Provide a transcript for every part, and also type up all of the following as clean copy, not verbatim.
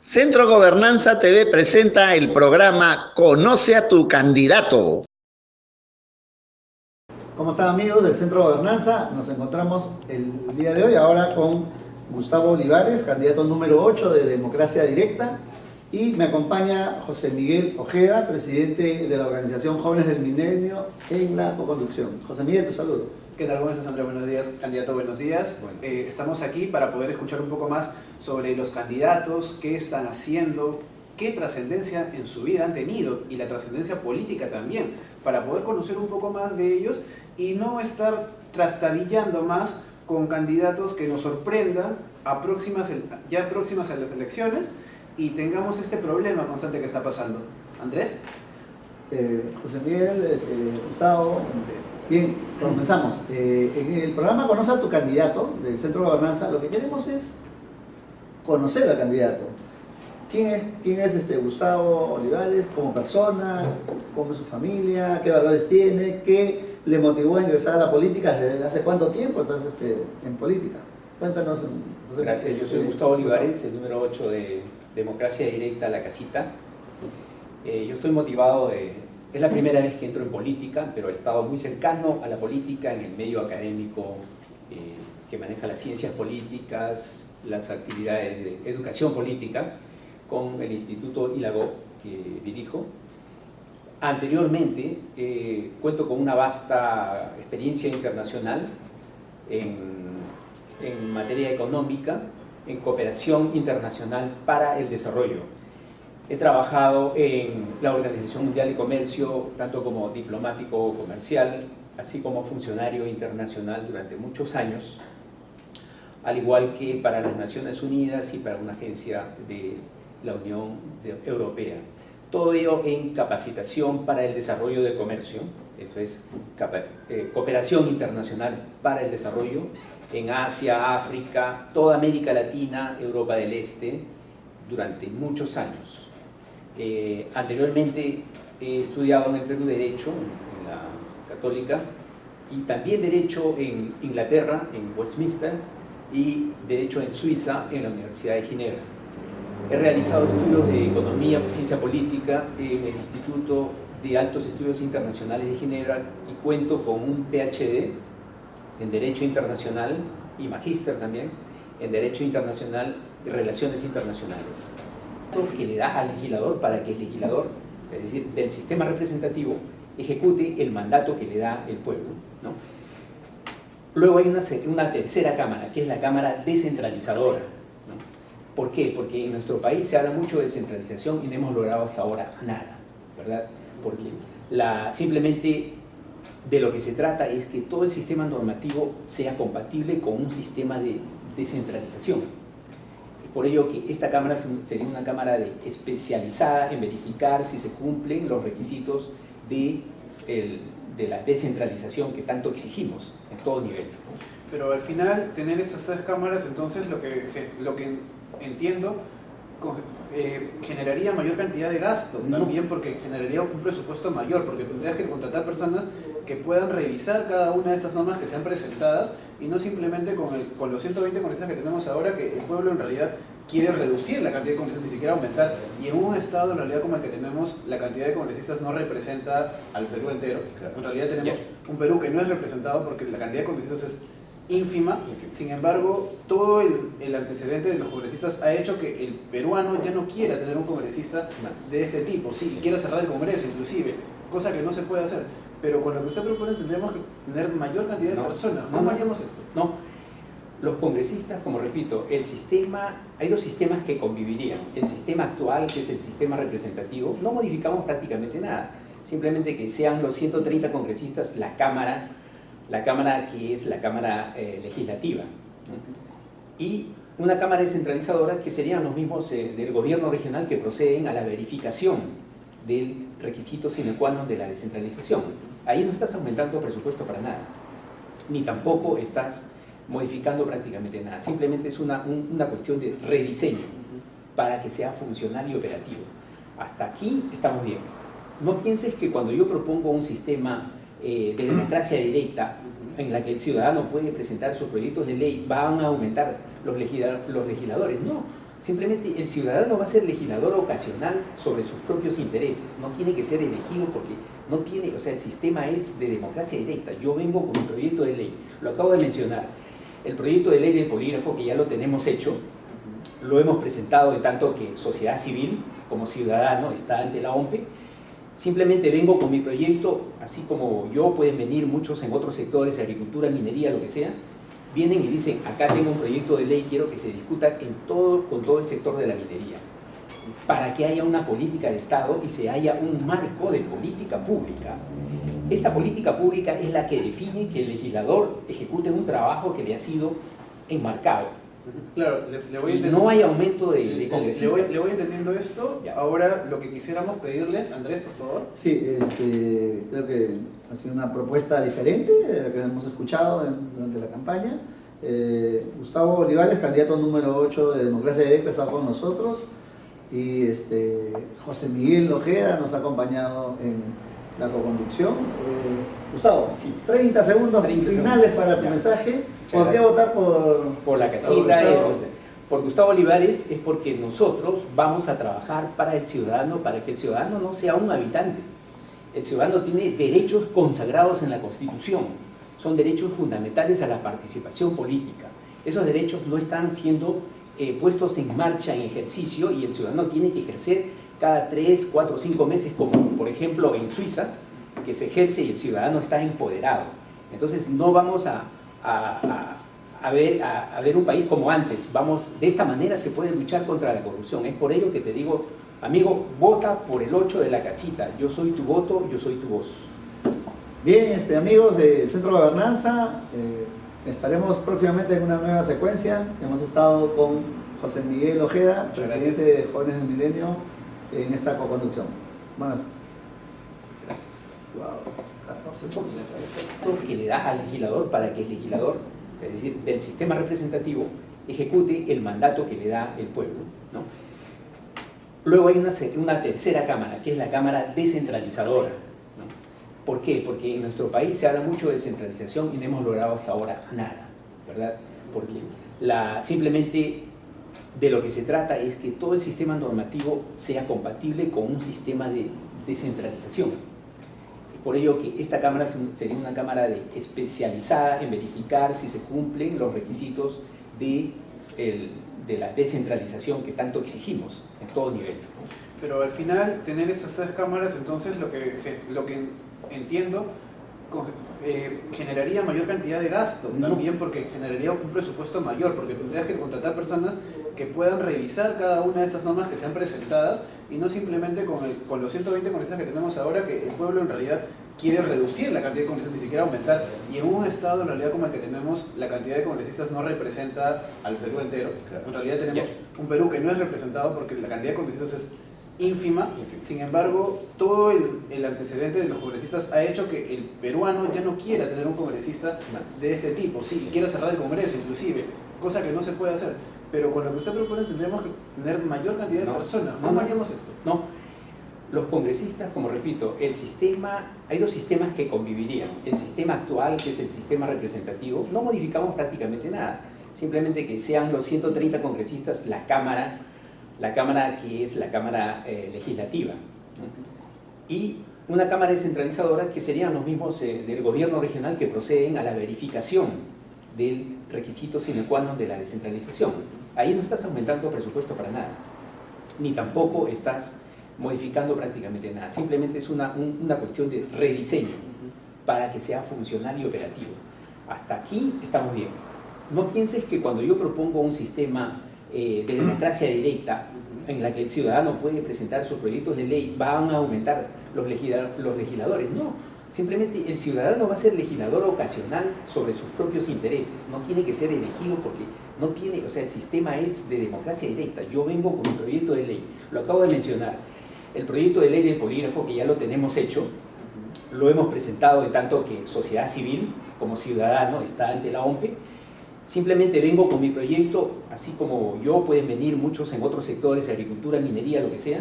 Centro Gobernanza TV presenta el programa Conoce a tu candidato. ¿Cómo están, amigos del Centro Gobernanza? Nos encontramos el día de hoy ahora con Gustavo Olivares, candidato número 8 de Democracia Directa, y me acompaña José Miguel Ojeda, presidente de la organización Jóvenes del Milenio en la coconducción. José Miguel, tu saludo. ¿Qué tal? ¿Cómo estás, Andrés? Buenos días, candidato, buenos días. Bueno. Estamos aquí para poder escuchar un poco más sobre los candidatos, qué están haciendo, qué trascendencia en su vida han tenido y la trascendencia política también, para poder conocer un poco más de ellos y no estar trastabillando más con candidatos que nos sorprendan ya próximas a las elecciones y tengamos este problema constante que está pasando. Andrés. José Miguel, Gustavo, bien, comenzamos. En el programa Conoce a tu candidato del Centro de Gobernanza, lo que queremos es conocer al candidato. ¿Quién es Gustavo Olivares como persona? ¿Cómo es su familia? ¿Qué valores tiene? ¿Qué le motivó a ingresar a la política? ¿Desde hace cuánto tiempo estás en política? Cuéntanos. José. Gracias, yo soy Gustavo Olivares, el número 8 de Democracia Directa, La Casita. Yo estoy motivado es la primera vez que entro en política, pero he estado muy cercano a la política en el medio académico que maneja las ciencias políticas, las actividades de educación política, con el Instituto ILAGO que dirijo. Anteriormente cuento con una vasta experiencia internacional en materia económica, en cooperación internacional para el desarrollo. He trabajado en la Organización Mundial de Comercio, tanto como diplomático comercial, así como funcionario internacional durante muchos años, al igual que para las Naciones Unidas y para una agencia de la Unión Europea. Todo ello en capacitación para el desarrollo del comercio, esto es cooperación internacional para el desarrollo en Asia, África, toda América Latina, Europa del Este, durante muchos años. Anteriormente he estudiado en el Perú Derecho, en la Católica, y también Derecho en Inglaterra, en Westminster, y Derecho en Suiza, en la Universidad de Ginebra. He realizado estudios de Economía y Ciencia Política en el Instituto de Altos Estudios Internacionales de Ginebra y cuento con un PhD en Derecho Internacional y Magíster también en Derecho Internacional y Relaciones Internacionales, que le da al legislador para que el legislador, es decir, del sistema representativo, ejecute el mandato que le da el pueblo, ¿no? Luego hay una tercera cámara, que es la cámara descentralizadora, ¿no? ¿Por qué? Porque en nuestro país se habla mucho de descentralización y no hemos logrado hasta ahora nada, ¿verdad? Porque simplemente de lo que se trata es que todo el sistema normativo sea compatible con un sistema de descentralización. Por ello que esta cámara sería una cámara especializada en verificar si se cumplen los requisitos de la descentralización que tanto exigimos en todo nivel. Pero al final, tener estas tres cámaras, entonces lo que entiendo, generaría mayor cantidad de gasto también, porque generaría un presupuesto mayor, porque tendrías que contratar personas que puedan revisar cada una de estas normas que sean presentadas y no simplemente con los 120 congresistas que tenemos ahora, que el pueblo en realidad quiere reducir la cantidad de congresistas, ni siquiera aumentar. Y en un estado en realidad como el que tenemos, la cantidad de congresistas no representa al Perú entero. En realidad tenemos un Perú que no es representado porque la cantidad de congresistas es ínfima. Sin embargo, todo el antecedente de los congresistas ha hecho que el peruano ya no quiera tener un congresista de este tipo, sí, quiera cerrar el Congreso inclusive, cosa que no se puede hacer. Pero con lo que usted propone tendríamos que tener mayor cantidad de personas. ¿Cómo haríamos esto? No, los congresistas, como repito, hay dos sistemas que convivirían. El sistema actual, que es el sistema representativo, no modificamos prácticamente nada. Simplemente que sean los 130 congresistas la cámara que es la cámara legislativa, ¿no? Y una cámara descentralizadora que serían los mismos del gobierno regional que proceden a la verificación del requisito sine qua non de la descentralización. Ahí no estás aumentando presupuesto para nada, ni tampoco estás modificando prácticamente nada, simplemente es una cuestión de rediseño para que sea funcional y operativo. Hasta aquí estamos bien. No pienses que cuando yo propongo un sistema de democracia directa en la que el ciudadano puede presentar sus proyectos de ley van a aumentar los legisladores. No, Simplemente el ciudadano va a ser legislador ocasional sobre sus propios intereses, no tiene que ser elegido porque no tiene, o sea, el sistema es de democracia directa. Yo vengo con un proyecto de ley, lo acabo de mencionar, el proyecto de ley del polígrafo que ya lo tenemos hecho, lo hemos presentado en tanto que sociedad civil como ciudadano está ante la OMPE. Simplemente vengo con mi proyecto, así como yo, pueden venir muchos en otros sectores, agricultura, minería, lo que sea, vienen y dicen, acá tengo un proyecto de ley, quiero que se discuta con todo el sector de la minería, para que haya una política de Estado y se haya un marco de política pública. Esta política pública es la que define que el legislador ejecute un trabajo que le ha sido enmarcado. Claro, le voy entendiendo. No hay aumento de congresistas. Le voy entendiendo esto. Ya. Ahora lo que quisiéramos pedirle, Andrés, por favor. Sí, creo que ha sido una propuesta diferente de la que hemos escuchado durante la campaña. Gustavo Olivares, candidato número 8 de Democracia Directa, está con nosotros. Y José Miguel Ojeda nos ha acompañado en la coconducción. Gustavo, Sí. 30 segundos 30 finales segundos. para tu Ya. mensaje. Muchas ¿Por qué gracias. votar Por la Gustavo casita, Gustavo? por Gustavo Olivares, es porque nosotros vamos a trabajar para el ciudadano, para que el ciudadano no sea un habitante. El ciudadano tiene derechos consagrados en la Constitución, son derechos fundamentales a la participación política. Esos derechos no están siendo puestos en marcha, en ejercicio, y el ciudadano tiene que ejercer cada 3, 4, 5 meses, como por ejemplo en Suiza, que se ejerce y el ciudadano está empoderado. Entonces no vamos a ver un país como antes. De esta manera se puede luchar contra la corrupción. Es por ello que te digo, amigo, vota por el 8 de la casita. Yo soy tu voto, yo soy tu voz. Bien, amigos del Centro de Gobernanza, estaremos próximamente en una nueva secuencia. Hemos estado con José Miguel Ojeda, Muchas presidente gracias. de Jóvenes del Milenio, en esta coconducción. Buenas. Gracias. Wow, 14 El puntos. efecto que le da al legislador para que el legislador, es decir, del sistema representativo, ejecute el mandato que le da el pueblo, ¿no? Luego hay una tercera cámara, que es la cámara descentralizadora, ¿no? ¿Por qué? Porque en nuestro país se habla mucho de descentralización y no hemos logrado hasta ahora nada, ¿verdad? Porque simplemente de lo que se trata es que todo el sistema normativo sea compatible con un sistema de descentralización. Por ello que esta cámara sería una cámara especializada en verificar si se cumplen los requisitos de la descentralización que tanto exigimos en todo nivel. Pero al final, tener esas 3 cámaras, entonces lo que entiendo, generaría mayor cantidad de gasto No. también, porque generaría un presupuesto mayor, porque tendrías que contratar personas que puedan revisar cada una de estas normas que sean presentadas y no simplemente con los 120 congresistas que tenemos ahora, que el pueblo en realidad quiere reducir la cantidad de congresistas, ni siquiera aumentar. Y en un estado en realidad como el que tenemos, la cantidad de congresistas no representa al Perú entero. Claro. En realidad tenemos un Perú que no es representado porque la cantidad de congresistas es ínfima. Sin embargo, todo el antecedente de los congresistas ha hecho que el peruano ya no quiera tener un congresista Más. de este tipo. Sí, quiera cerrar el Congreso inclusive, cosa que no se puede hacer. Pero con lo que usted propone tendríamos que tener mayor cantidad de personas. ¿Cómo haríamos esto? No, los congresistas, como repito, hay 2 sistemas que convivirían. El sistema actual, que es el sistema representativo, no modificamos prácticamente nada. Simplemente que sean los 130 congresistas la cámara que es la cámara legislativa, ¿no? Y una cámara descentralizadora que serían los mismos del gobierno regional que proceden a la verificación del requisito sine qua non de la descentralización. Ahí no estás aumentando presupuesto para nada, ni tampoco estás modificando prácticamente nada. Simplemente es una cuestión de rediseño para que sea funcional y operativo. Hasta aquí estamos bien. No pienses que cuando yo propongo un sistema de democracia directa, en la que el ciudadano puede presentar sus proyectos de ley, van a aumentar los legisladores. No, simplemente el ciudadano va a ser legislador ocasional sobre sus propios intereses. No tiene que ser elegido porque no tiene, o sea, el sistema es de democracia directa. Yo vengo con un proyecto de ley, lo acabo de mencionar, el proyecto de ley del polígrafo que ya lo tenemos hecho, lo hemos presentado en tanto que sociedad civil como ciudadano está ante la OMPE. Simplemente vengo con mi proyecto, así como yo, pueden venir muchos en otros sectores, agricultura, minería, lo que sea,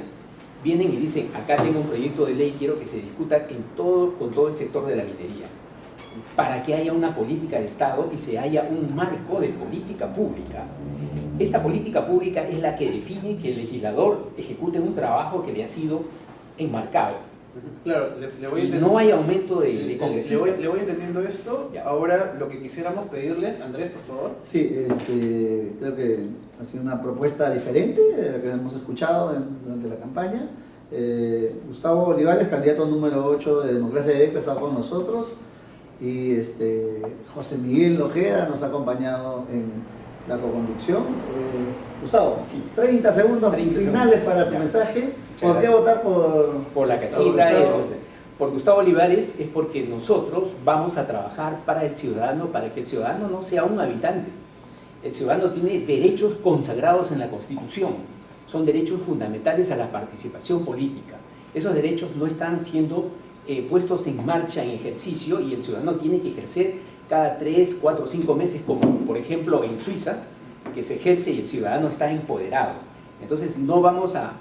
vienen y dicen, acá tengo un proyecto de ley, quiero que se discuta con todo el sector de la minería. para que haya una política de Estado y se haya un marco de política pública. Esta política pública es la que define que el legislador ejecute un trabajo que le ha sido enmarcado. Claro, le voy entendiendo. No hay aumento de congresistas. Le voy entendiendo esto. Ya. Ahora lo que quisiéramos pedirle, Andrés, por favor. Sí, creo que ha sido una propuesta diferente de la que hemos escuchado durante la campaña. Gustavo Olivares, candidato número 8 de Democracia Directa, está con nosotros. Y José Miguel Ojeda nos ha acompañado en la coconducción. Gustavo, Sí. 30 segundos 30 finales segundos. para tu Ya. mensaje. Muchas ¿Por qué gracias. votar Por la Gustavo? casita, por Gustavo Olivares, es porque nosotros vamos a trabajar para el ciudadano, para que el ciudadano no sea un habitante. El ciudadano tiene derechos consagrados en la Constitución, son derechos fundamentales a la participación política. Esos derechos no están siendo puestos en marcha, en ejercicio, y el ciudadano tiene que ejercer cada 3, 4, 5 meses, como por ejemplo en Suiza, que se ejerce y el ciudadano está empoderado. Entonces no vamos a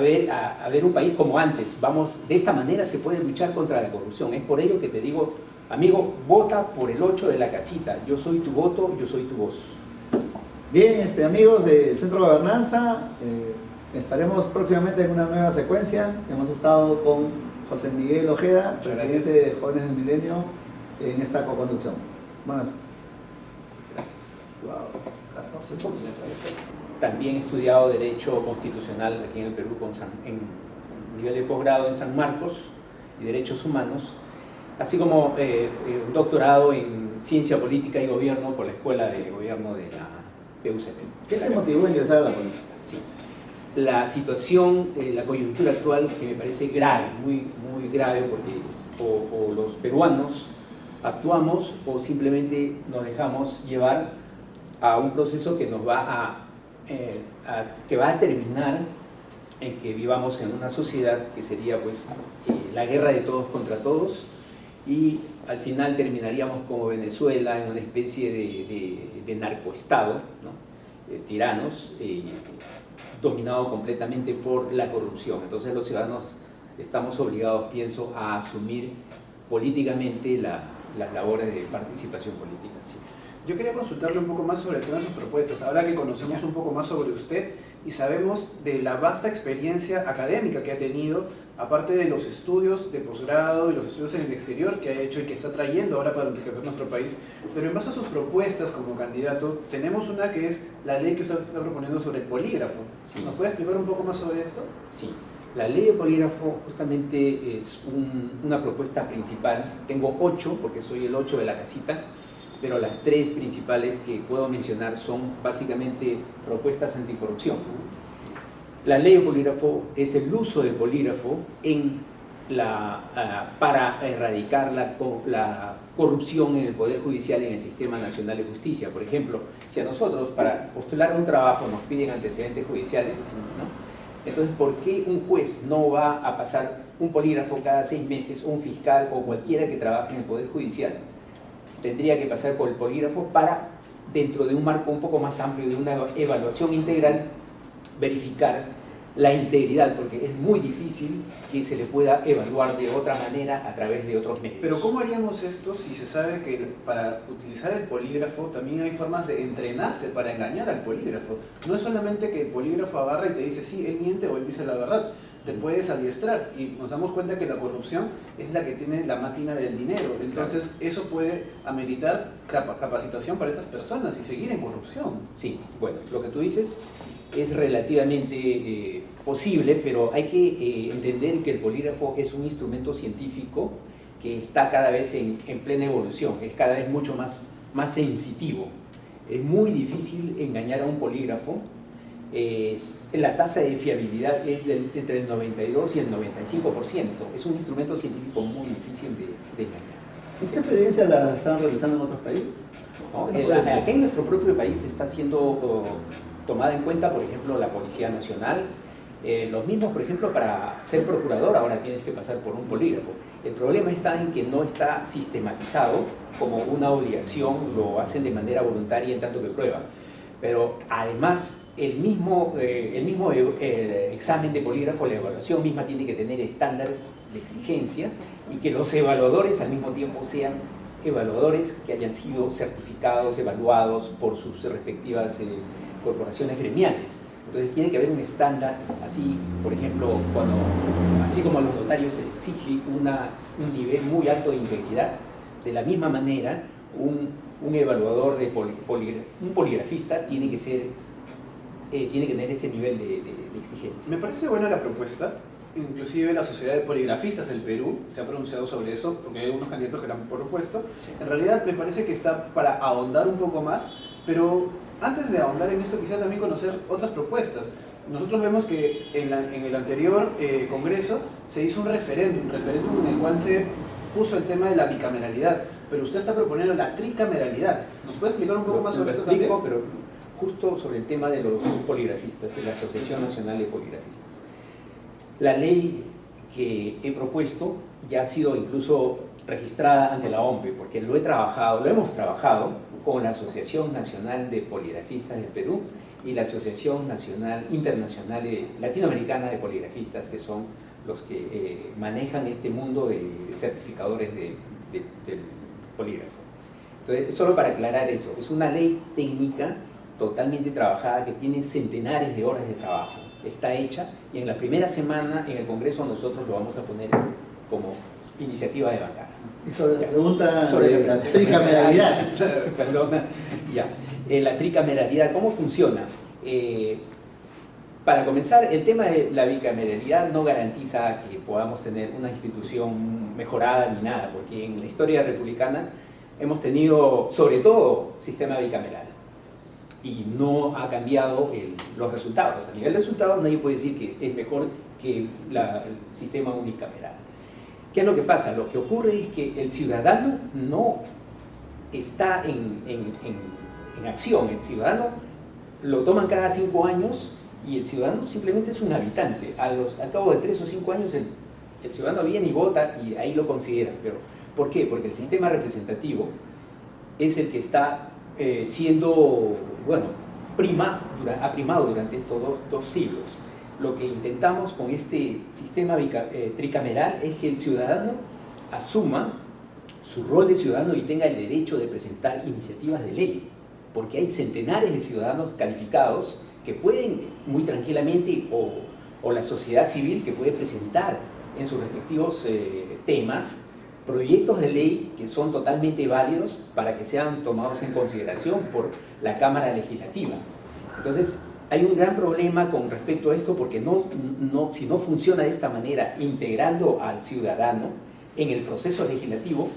ver un país como antes. De esta manera se puede luchar contra la corrupción. Es por ello que te digo, amigo, vota por el 8 de la casita. Yo soy tu voto, yo soy tu voz. Bien, amigos del Centro de Gobernanza, estaremos próximamente en una nueva secuencia. Hemos estado con José Miguel Ojeda, Muchas presidente gracias. de Jóvenes del Milenio, en esta coconducción. Buenas. Gracias. Wow, 14 puntos. También he estudiado Derecho Constitucional aquí en el Perú, en nivel de posgrado en San Marcos y Derechos Humanos, así como un doctorado en Ciencia Política y Gobierno por la Escuela de Gobierno de la PUCP. ¿Qué te motivó a ingresar a la política? Sí. La situación, la coyuntura actual, que me parece grave, muy grave, porque o los peruanos actuamos o simplemente nos dejamos llevar a un proceso que nos va que va a terminar en que vivamos en una sociedad que sería pues la guerra de todos contra todos, y al final terminaríamos como Venezuela en una especie de narcoestado, ¿no? Tiranos, dominado completamente por la corrupción. Entonces los ciudadanos estamos obligados, pienso, a asumir políticamente las labores de participación política. Sí. Yo quería consultarle un poco más sobre todas sus propuestas, ahora que conocemos un poco más sobre usted y sabemos de la vasta experiencia académica que ha tenido, aparte de los estudios de posgrado y los estudios en el exterior que ha hecho y que está trayendo ahora para enriquecer nuestro país, pero en base a sus propuestas como candidato, tenemos una que es la ley que usted está proponiendo sobre el polígrafo. Sí. ¿Nos puede explicar un poco más sobre esto? Sí. La ley de polígrafo justamente es una propuesta principal. Tengo 8, porque soy el 8 de la casita, pero las 3 principales que puedo mencionar son básicamente propuestas anticorrupción. La ley de polígrafo es el uso del polígrafo para erradicar la corrupción en el Poder Judicial y en el Sistema Nacional de Justicia. Por ejemplo, si a nosotros para postular un trabajo nos piden antecedentes judiciales, ¿no? Entonces, ¿por qué un juez no va a pasar un polígrafo cada 6 meses, o un fiscal o cualquiera que trabaje en el Poder Judicial? Tendría que pasar por el polígrafo para, dentro de un marco un poco más amplio de una evaluación integral, verificar la integridad, porque es muy difícil que se le pueda evaluar de otra manera a través de otros medios. Pero ¿cómo haríamos esto si se sabe que para utilizar el polígrafo también hay formas de entrenarse para engañar al polígrafo? No es solamente que el polígrafo agarra y te dice sí, él miente o él dice la verdad. Te puedes adiestrar y nos damos cuenta que la corrupción es la que tiene la máquina del dinero. Entonces eso puede ameritar capacitación para estas personas y seguir en corrupción. Sí, bueno, lo que tú dices es relativamente posible, pero hay que entender que el polígrafo es un instrumento científico que está cada vez en plena evolución, es cada vez mucho más sensitivo. Es muy difícil engañar a un polígrafo. La tasa de fiabilidad es entre el 92 y el 95%. Es un instrumento científico muy difícil de engañar. ¿Esta experiencia la están realizando en otros países? ¿No? Acá en nuestro propio país está siendo tomada en cuenta, por ejemplo, la Policía Nacional. Los mismos, por ejemplo, para ser procurador ahora tienes que pasar por un polígrafo. El problema está en que no está sistematizado como una obligación, lo hacen de manera voluntaria en tanto que prueba. Pero además, el mismo examen de polígrafo, la evaluación misma tiene que tener estándares de exigencia y que los evaluadores al mismo tiempo sean evaluadores que hayan sido certificados, evaluados por sus respectivas corporaciones gremiales. Entonces tiene que haber un estándar, así, por ejemplo, así como a los notarios se exige un nivel muy alto de integridad, de la misma manera, un evaluador, un poligrafista tiene que tener ese nivel de exigencia. Me parece buena la propuesta. Inclusive la Sociedad de Poligrafistas del Perú se ha pronunciado sobre eso, porque hay algunos candidatos que lo han propuesto. Sí. En realidad me parece que está para ahondar un poco más, pero antes de ahondar en esto quisiera también conocer otras propuestas. Nosotros vemos que en el anterior Congreso se hizo un referéndum en el cual se puso el tema de la bicameralidad, pero usted está proponiendo la tricameralidad. ¿Nos puede explicar un poco más sobre eso también? Pero justo sobre el tema de los poligrafistas, de la Asociación Nacional de Poligrafistas. La ley que he propuesto ya ha sido incluso registrada ante la OMPE, porque lo hemos trabajado con la Asociación Nacional de Poligrafistas del Perú y la Asociación Internacional Latinoamericana de Poligrafistas, que son los que manejan este mundo de certificadores del polígrafo. Entonces, solo para aclarar eso, es una ley técnica totalmente trabajada que tiene centenares de horas de trabajo. Está hecha y en la primera semana en el Congreso nosotros lo vamos a poner como iniciativa de bancada. Y sobre la pregunta sobre la tricameralidad. Perdona, ya. La tricameralidad, ¿cómo funciona? Para comenzar, el tema de la bicameralidad no garantiza que podamos tener una institución mejorada ni nada, porque en la historia republicana hemos tenido, sobre todo, sistema bicameral. Y no ha cambiado los resultados. A nivel de resultados nadie puede decir que es mejor que el sistema unicameral. ¿Qué es lo que pasa? Lo que ocurre es que el ciudadano no está en acción. El ciudadano lo toman cada 5 años y el ciudadano simplemente es un habitante. Al cabo de 3 o 5 años el ciudadano viene y vota y ahí lo consideran. Pero, ¿por qué? Porque el sistema representativo es el que está siendo, ha primado durante estos dos siglos. Lo que intentamos con este sistema tricameral es que el ciudadano asuma su rol de ciudadano y tenga el derecho de presentar iniciativas de ley, porque hay centenares de ciudadanos calificados que pueden muy tranquilamente, o la sociedad civil que puede presentar en sus respectivos temas, proyectos de ley que son totalmente válidos para que sean tomados en consideración por la Cámara Legislativa. Entonces, hay un gran problema con respecto a esto porque si no funciona de esta manera, integrando al ciudadano en el proceso legislativo,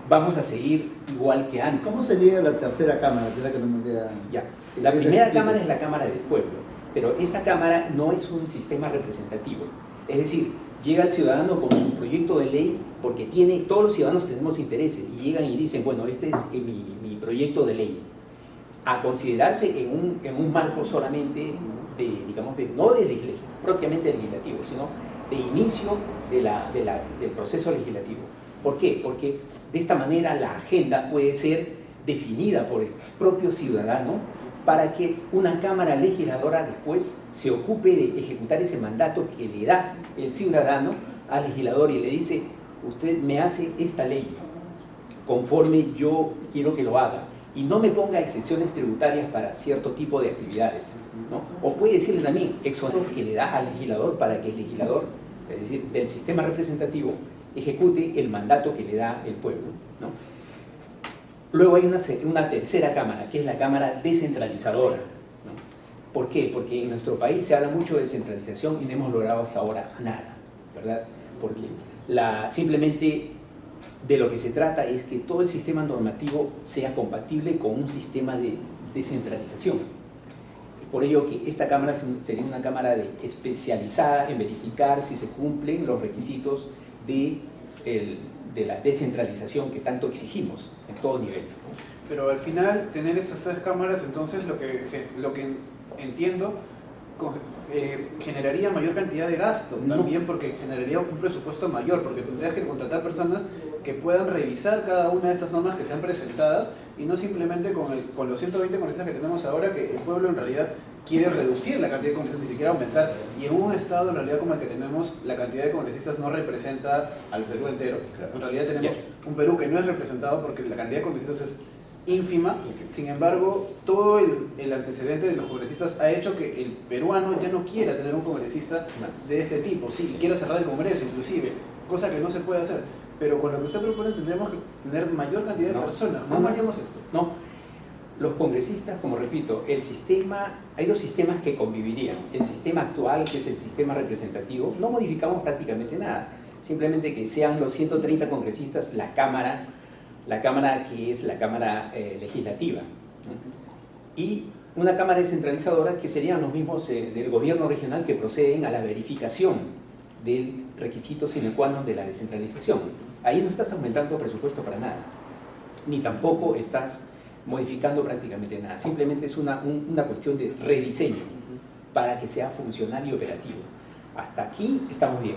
vamos a seguir igual que antes. ¿Cómo sería la tercera cámara? Que es la que no me queda... Ya. La primera cámara es la Cámara del Pueblo, pero esa cámara no es un sistema representativo. Es decir, llega el ciudadano con su proyecto de ley porque todos los ciudadanos tenemos intereses y llegan y dicen, bueno, este es mi proyecto de ley, a considerarse en un marco solamente no propiamente legislativo, sino de inicio del proceso legislativo. ¿Por qué? Porque de esta manera la agenda puede ser definida por el propio ciudadano para que una Cámara Legisladora después se ocupe de ejecutar ese mandato que le da el ciudadano al legislador y le dice, usted me hace esta ley conforme yo quiero que lo haga y no me ponga exenciones tributarias para cierto tipo de actividades, ¿no? O puede decirle también exonero que le da al legislador para que el legislador, es decir, del sistema representativo, ejecute el mandato que le da el pueblo, ¿no? Luego hay una tercera cámara, que es la cámara descentralizadora, ¿no? ¿Por qué? Porque en nuestro país se habla mucho de descentralización y no hemos logrado hasta ahora nada, ¿verdad? Porque simplemente de lo que se trata es que todo el sistema normativo sea compatible con un sistema de descentralización. Por ello que esta cámara sería una cámara especializada en verificar si se cumplen los requisitos de la descentralización que tanto exigimos en todo nivel. Pero al final, tener estas 3 cámaras, entonces lo que entiendo, generaría mayor cantidad de gasto también, porque generaría un presupuesto mayor, porque tendrías que contratar personas que puedan revisar cada una de estas normas que sean presentadas y no simplemente con los 120 congresistas que tenemos ahora, que el pueblo en realidad quiere reducir la cantidad de congresistas, ni siquiera aumentar, y en un estado en realidad como el que tenemos, la cantidad de congresistas no representa al Perú entero. En realidad tenemos un Perú que no es representado porque la cantidad de congresistas es ínfima. Sin embargo, todo el antecedente de los congresistas ha hecho que el peruano ya no quiera tener un congresista de este tipo, sí, quiera cerrar el Congreso inclusive, cosa que no se puede hacer. Pero con lo que usted propone tendremos que tener mayor cantidad de personas. ¿Cómo haríamos esto? No, los congresistas, como repito, el sistema, hay dos sistemas que convivirían. El sistema actual, que es el sistema representativo, no modificamos prácticamente nada. Simplemente que sean los 130 congresistas la Cámara que es la Cámara legislativa, ¿no? Y una Cámara descentralizadora que serían los mismos del gobierno regional que proceden a la verificación del requisito sine qua non de la descentralización. Ahí no estás aumentando presupuesto para nada, ni tampoco estás modificando prácticamente nada. Simplemente es una cuestión de rediseño para que sea funcional y operativo. Hasta aquí estamos bien.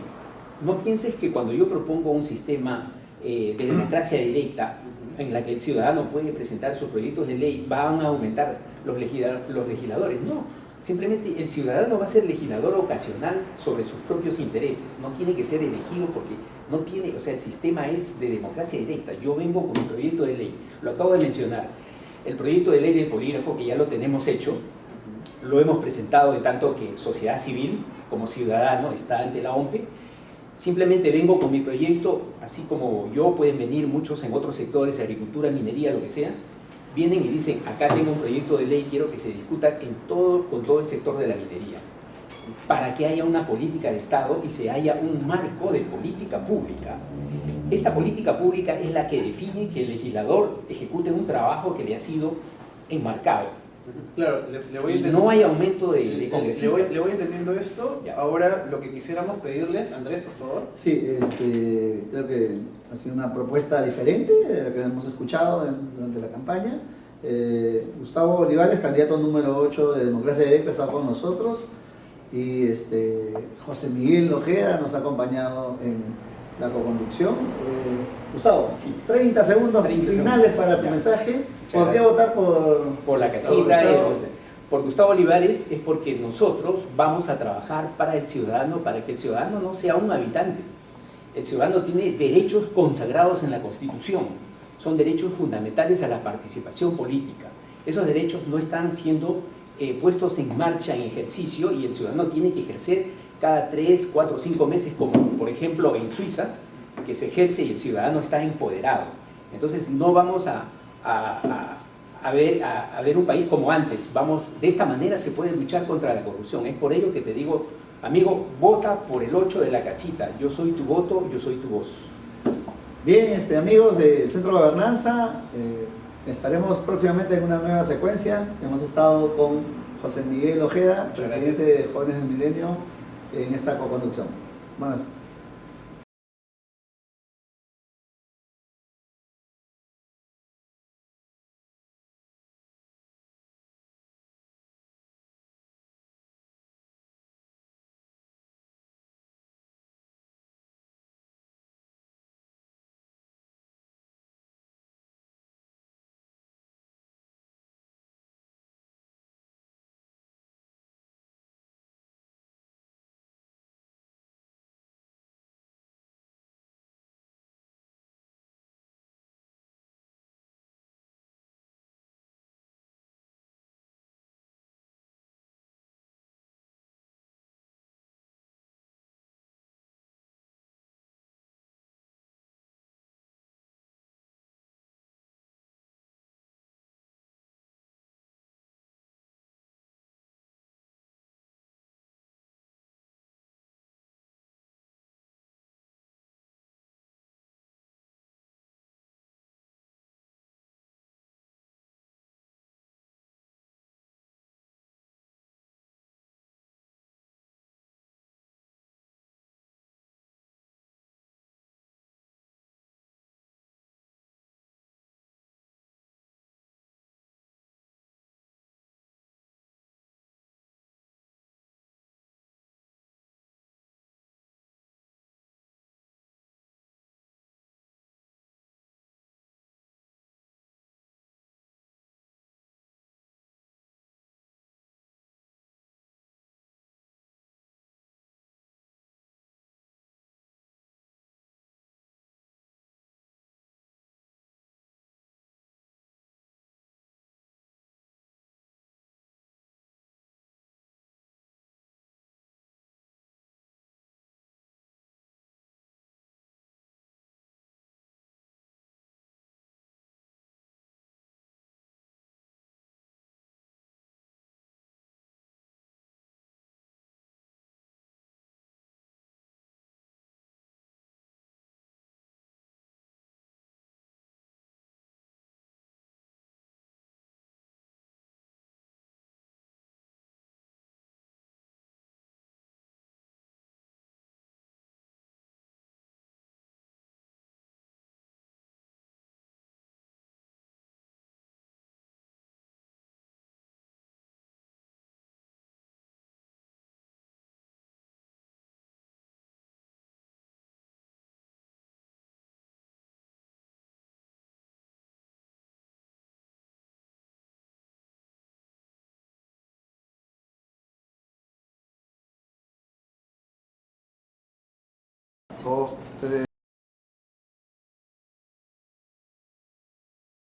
No pienses que cuando yo propongo un sistema de democracia directa en la que el ciudadano puede presentar sus proyectos de ley, van a aumentar los legisladores. No, simplemente el ciudadano va a ser legislador ocasional sobre sus propios intereses. No tiene que ser elegido porque no tiene, o sea, el sistema es de democracia directa. Yo vengo con un proyecto de ley, lo acabo de mencionar, el proyecto de ley del polígrafo que ya lo tenemos hecho, lo hemos presentado en tanto que sociedad civil como ciudadano está ante la OMPE. Simplemente vengo con mi proyecto, así como yo, pueden venir muchos en otros sectores, agricultura, minería, lo que sea, vienen y dicen, acá tengo un proyecto de ley, quiero que se discuta con todo el sector de la minería, para que haya una política de Estado y se haya un marco de política pública. Esta política pública es la que define que el legislador ejecute un trabajo que le ha sido enmarcado. Claro, le voy entendiendo. No hay aumento de congresistas. Le voy entendiendo esto. Ya. Ahora, lo que quisiéramos pedirle, Andrés, por favor. Sí, creo que ha sido una propuesta diferente de la que hemos escuchado durante la campaña. Gustavo Olivares, candidato número 8 de Democracia Directa, está con nosotros. Y José Miguel Ojeda nos ha acompañado en la coconducción. Gustavo, Sí. 30 segundos 30 finales segundos. para tu Ya. mensaje. Muchas ¿Por qué gracias. votar Por la Gustavo? casita, por Gustavo Olivares, es porque nosotros vamos a trabajar para el ciudadano, para que el ciudadano no sea un habitante. El ciudadano tiene derechos consagrados en la Constitución, son derechos fundamentales a la participación política. Esos derechos no están siendo puestos en marcha, en ejercicio, y el ciudadano tiene que ejercer cada 3, 4, 5 meses, como por ejemplo en Suiza, que se ejerce y el ciudadano está empoderado. Entonces no vamos a ver un país como antes. De esta manera se puede luchar contra la corrupción. Es por ello que te digo, amigo, vota por el 8 de la casita. Yo soy tu voto, yo soy tu voz. Bien, amigos del Centro de Gobernanza, estaremos próximamente en una nueva secuencia. Hemos estado con José Miguel Ojeda, presidente de Jóvenes del Milenio, en esta coconducción. Buenas. 2, 3.